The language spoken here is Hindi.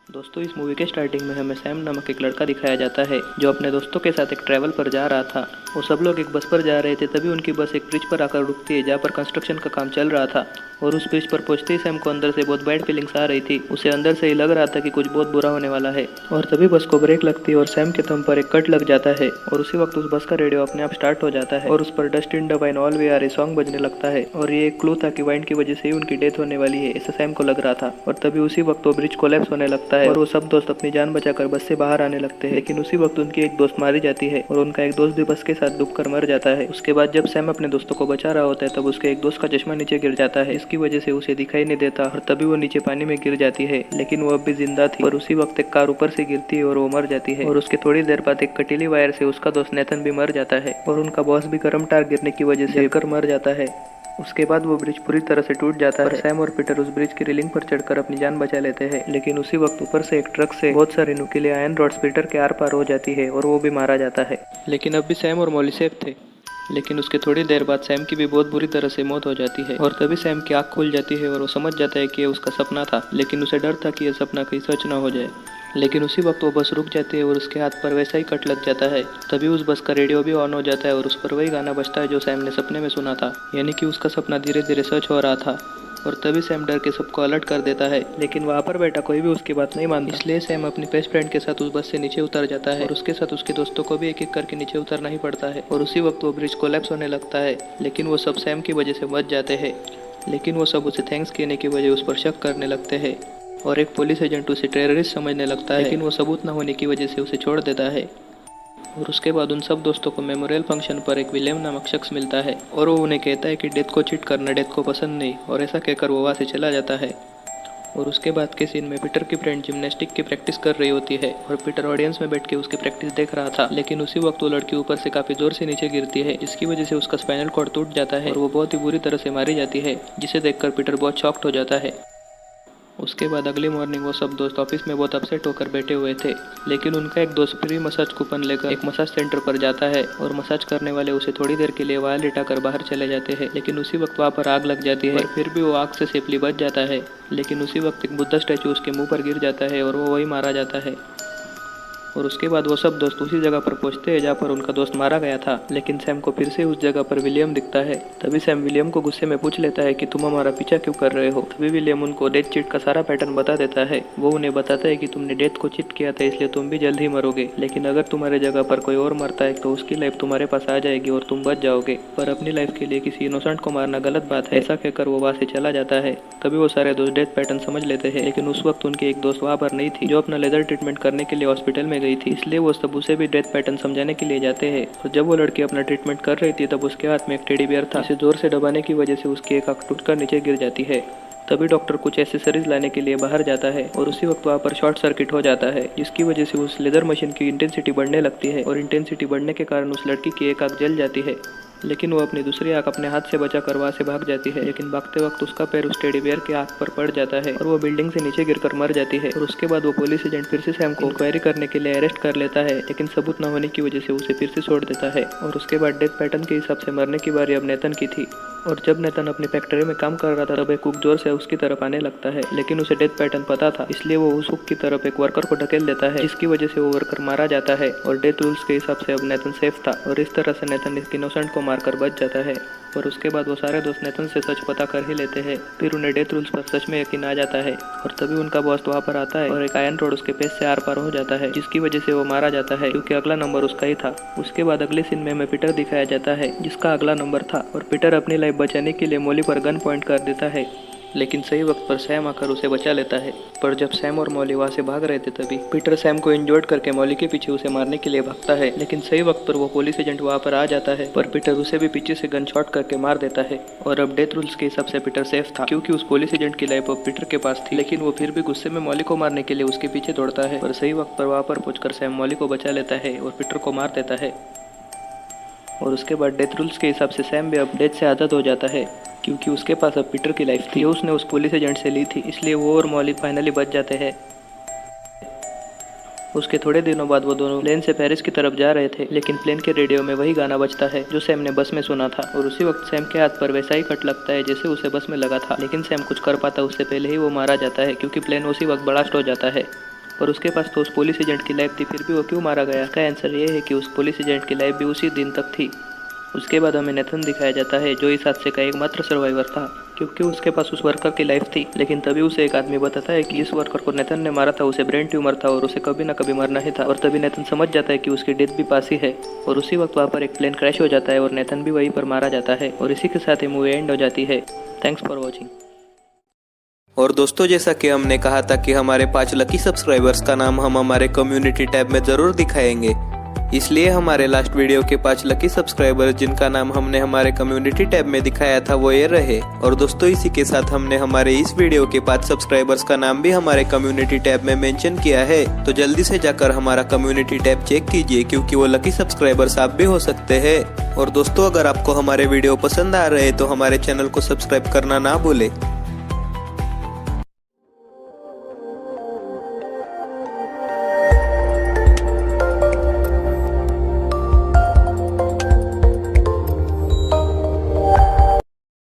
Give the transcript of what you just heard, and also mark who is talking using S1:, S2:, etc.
S1: दोस्तों, इस मूवी के स्टार्टिंग में हमें सैम नामक एक लड़का दिखाया जाता है जो अपने दोस्तों के साथ एक ट्रैवल पर जा रहा था। वो सब लोग एक बस पर जा रहे थे, तभी उनकी बस एक ब्रिज पर आकर रुकती है जहाँ पर कंस्ट्रक्शन का काम चल रहा था। और उस ब्रिज पर पहुंचते ही सैम को अंदर से बहुत बैड फीलिंग्स आ रही थी। उसे अंदर से ही लग रहा था कि कुछ बहुत बुरा होने वाला है। और तभी बस को ब्रेक लगती है और सैम के थंब पर एक कट लग जाता है। और उसी वक्त उस बस का रेडियो अपने आप स्टार्ट हो जाता है और उस पर dust in the wind all we are a song बजने लगता है। और ये एक क्लू था कि वाइन की वजह से ही उनकी डेथ होने वाली है, ऐसा सैम को लग रहा था। और तभी उसी वक्त वो ब्रिज कोलैप्स होने लगता है और वो सब दोस्त अपनी जान बचाकर बस से बाहर आने लगते हैं। लेकिन उसी वक्त उनकी एक दोस्त मारी जाती है और उनका एक दोस्त भी बस के साथ डूबकर मर जाता है। उसके बाद जब सैम अपने दोस्तों को बचा रहा होता है तब उसके एक दोस्त का चश्मा नीचे गिर जाता है। इसकी वजह से उसे दिखाई नहीं देता और तभी वो नीचे पानी में गिर जाती है, लेकिन वो अब भी जिंदा थी। और उसी वक्त एक कार ऊपर से गिरती है और वो मर जाती है। और उसके थोड़ी देर बाद एक कटीली वायर से उसका दोस्त नेथन भी मर जाता है और उनका बॉस भी गर्म टार गिरने की वजह से जलकर मर जाता है। उसके बाद वो ब्रिज पूरी तरह से टूट जाता है। सैम और पीटर उस ब्रिज की रेलिंग पर चढ़कर अपनी जान बचा लेते हैं, लेकिन उसी वक्त ऊपर से एक ट्रक से बहुत सारे नुकीले आयरन रॉड्स पीटर के आर पार हो जाती है और वो भी मारा जाता है। लेकिन अब भी सैम और मॉली सेफ थे। लेकिन उसके थोड़ी देर बाद सैम की भी बहुत बुरी तरह से मौत हो जाती है और तभी सैम की आंख खुल जाती है और वो समझ जाता है कि ये उसका सपना था, लेकिन उसे डर था कि यह सपना कहीं सच ना हो जाए। लेकिन उसी वक्त वो बस रुक जाती है और उसके हाथ पर वैसा ही कट लग जाता है। तभी उस बस का रेडियो भी ऑन हो जाता है और उस पर वही गाना बजता है जो सैम ने सपने में सुना था, यानी कि उसका सपना धीरे धीरे सच हो रहा था। और तभी सैम डर के सबको अलर्ट कर देता है, लेकिन वहाँ पर बैठा कोई भी उसकी बात नहीं मानता। इसलिए सैम अपनी बेस्ट फ्रेंड के साथ उस बस से नीचे उतर जाता है और उसके साथ उसके दोस्तों को भी एक एक करके नीचे उतरना ही पड़ता है। और उसी वक्त वो ब्रिज कोलैप्स होने लगता है, लेकिन वो सब सैम की वजह से बच जाते हैं। लेकिन वो सब उसे थैंक्स कहने की वजह उस पर शक करने लगते हैं और एक पुलिस एजेंट उसे टेररिस्ट समझने लगता है, लेकिन वो सबूत न होने की वजह से उसे छोड़ देता है। और उसके बाद उन सब दोस्तों को मेमोरियल फंक्शन पर एक विलियम नामक शख्स मिलता है और वो उन्हें कहता है कि डेथ को चीट करना डेथ को पसंद नहीं, और ऐसा कहकर वो वहाँ से चला जाता है। और उसके बाद के सीन में पीटर की फ्रेंड जिम्नास्टिक की प्रैक्टिस कर रही होती है और पीटर ऑडियंस में बैठ के उसकी प्रैक्टिस देख रहा था। लेकिन उसी वक्त वो लड़की ऊपर से काफी जोर से नीचे गिरती है, जिसकी वजह से उसका स्पाइनल कॉर्ड टूट जाता है और वो बहुत ही बुरी तरह से मारी जाती है, जिसे देखकर पीटर बहुत शॉक्ड हो जाता है। उसके बाद अगली मॉर्निंग वो सब दोस्त ऑफिस में बहुत अपसेट होकर बैठे हुए थे, लेकिन उनका एक दोस्त फ्री मसाज कूपन लेकर एक मसाज सेंटर पर जाता है और मसाज करने वाले उसे थोड़ी देर के लिए वहाँ लिटाकर बाहर चले जाते हैं। लेकिन उसी वक्त वहाँ पर आग लग जाती है, फिर भी वो आग से सेफली बच जाता है। लेकिन उसी वक्त एक बुद्धा स्टैचू उसके मुंह पर गिर जाता है और वो वही मारा जाता है। और उसके बाद वो सब दोस्त उसी जगह पर पहुंचते हैं जहाँ पर उनका दोस्त मारा गया था, लेकिन सैम को फिर से उस जगह पर विलियम दिखता है। तभी सैम विलियम को गुस्से में पूछ लेता है कि तुम हमारा पीछा क्यों कर रहे हो। तभी विलियम उनको डेथ चीट का सारा पैटर्न बता देता है। वो उन्हें बताता है कि तुमने डेथ को चीट किया था, इसलिए तुम भी जल्द ही मरोगे, लेकिन अगर तुम्हारे जगह पर कोई और मरता है तो उसकी लाइफ तुम्हारे पास आ जाएगी और तुम बच जाओगे, पर अपनी लाइफ के लिए किसी इनोसेंट को मारना गलत बात है। ऐसा कहकर वो वहाँ से चला जाता है। तभी वो सारे दोस्त डेथ पैटर्न समझ लेते हैं, लेकिन उस वक्त उनकी एक दोस्त वहाँ पर नहीं थी जो अपना लेजर ट्रीटमेंट करने के लिए हॉस्पिटल में गई थी, इसलिए वो सब उसे भी डेथ पैटर्न समझाने के लिए जाते हैं। और जब वो लड़की अपना ट्रीटमेंट कर रही थी तब उसके हाथ में एक टेडी बियर था, जिसे जोर से दबाने की वजह से उसकी एक आंख टूटकर नीचे गिर जाती है। तभी डॉक्टर कुछ एसेसरीज लाने के लिए बाहर जाता है और उसी वक्त वहाँ पर शॉर्ट सर्किट हो जाता है, जिसकी वजह से उस लेदर मशीन की इंटेंसिटी बढ़ने लगती है और इंटेंसिटी बढ़ने के कारण उस लड़की की एक आंख जल जाती है। लेकिन वो अपनी दूसरी आंख अपने हाथ से बचाकर वहाँ से भाग जाती है, लेकिन भागते वक्त उसका पैर उस टेडी बियर के आंख पर पड़ जाता है और वो बिल्डिंग से नीचे गिरकर मर जाती है। और उसके बाद वो पुलिस एजेंट फिर से सैम को इंक्वायरी करने के लिए अरेस्ट कर लेता है, लेकिन सबूत न होने की वजह से उसे फिर से छोड़ देता है। और उसके बाद डेथ पैटर्न के हिसाब से मरने की बारी अब नेतन की थी। और जब नेतन अपनी फैक्ट्री में काम कर रहा था तब एक कुक जोर से उसकी तरफ आने लगता है, लेकिन उसे डेथ पैटर्न पता था, इसलिए वो उस कुक की तरफ एक वर्कर को ढकेल देता है, जिसकी वजह से वो वर्कर मारा जाता है। और डेथ रूल्स के हिसाब से अब नेतन सेफ था और इस तरह से नेतन एक इनोसेंट को मारकर बच जाता है। और उसके बाद वो सारे दोस्त नेतन से सच पता कर ही लेते हैं। फिर उन्हें डेथ रूल्स पर सच में यकीन आ जाता है और तभी उनका बॉस वहाँ पर आता है और एक आयरन रोड उसके पेट से आर पार हो जाता है, जिसकी वजह से वो मारा जाता है क्योंकि अगला नंबर उसका ही था। उसके बाद अगले सीन में हमें पीटर दिखाया जाता है, जिसका अगला नंबर था, और पीटर अपनी लाइफ बचाने के लिए मॉली पर गन पॉइंट कर देता है, लेकिन सही वक्त पर सैम आकर उसे बचा लेता है। पर जब सैम और मॉली वहाँ से भाग रहे थे तभी पीटर सैम को इंजर्ड करके मॉली के पीछे उसे मारने के लिए भागता है, लेकिन सही वक्त पर वो पुलिस एजेंट वहाँ पर आ जाता है, पर पीटर उसे भी पीछे से गन शॉट करके मार देता है। और अब डेथ रूल्स के हिसाब से पीटर सेफ था क्योंकि उस पुलिस एजेंट की लाइफ अब पीटर के पास थी, लेकिन वो फिर भी गुस्से में मॉली को मारने के लिए उसके पीछे दौड़ता है। पर सही वक्त पर वहाँ पर पहुंचकर सैम मॉली को बचा लेता है और पीटर को मार देता है। और उसके बाद डेथ रूल्स के हिसाब से सैम भी अब डेथ से आज़ाद हो जाता है क्योंकि उसके पास अब पीटर की लाइफ थी, उसने उस पुलिस एजेंट से ली थी, इसलिए वो और मॉली फाइनली बच जाते हैं। उसके थोड़े दिनों बाद वो दोनों प्लेन से पेरिस की तरफ जा रहे थे, लेकिन प्लेन के रेडियो में वही गाना बजता है जो सैम ने बस में सुना था। और उसी वक्त सैम के हाथ पर वैसा ही कट लगता है जैसे उसे बस में लगा था, लेकिन सैम कुछ कर पाता उससे पहले ही वो मारा जाता है क्योंकि प्लेन उसी वक्त ब्लास्ट हो जाता है। और उसके पास तो उस पुलिस एजेंट की लाइफ थी, फिर भी वो क्यों मारा गया? इसका आंसर ये है कि उस पुलिस एजेंट की लाइफ भी उसी दिन तक थी। उसके बाद हमें नेथन दिखाया जाता है जो इस हादसे का एकमात्र सर्वाइवर था, क्योंकि उसके पास उस वर्कर की लाइफ थी। लेकिन तभी उसे एक आदमी बताता है कि इस वर्कर को नेथन ने मारा था, उसे ब्रेन ट्यूमर था और उसे कभी ना कभी मरना ही था। और तभी नेथन समझ जाता है कि उसकी डेथ भी पास ही है। और उसी वक्त वहाँ पर एक प्लेन क्रैश हो जाता है और नेथन भी वहीं पर मारा जाता है। और इसी के साथ ही मूवी एंड हो जाती है। Thanks for watching.
S2: और दोस्तों, जैसा कि हमने कहा था कि हमारे 5 लकी सब्सक्राइबर्स का नाम हम हमारे कम्युनिटी टैब में जरूर दिखाएंगे, इसलिए हमारे लास्ट वीडियो के 5 लकी सब्सक्राइबर्स जिनका नाम हमने हमारे कम्युनिटी टैब में दिखाया था वो ये रहे। और दोस्तों, इसी के साथ हमने हमारे इस वीडियो के 5 सब्सक्राइबर्स का नाम भी हमारे कम्युनिटी टैब में मेंशन किया है। तो जल्दी से जाकर हमारा कम्युनिटी टैब चेक कीजिए, क्योंकि वो लकी सब्सक्राइबर्स आप भी हो सकते हैं। और दोस्तों, अगर आपको हमारे वीडियो पसंद आ रहे हैं तो हमारे चैनल को सब्सक्राइब करना ना भूले।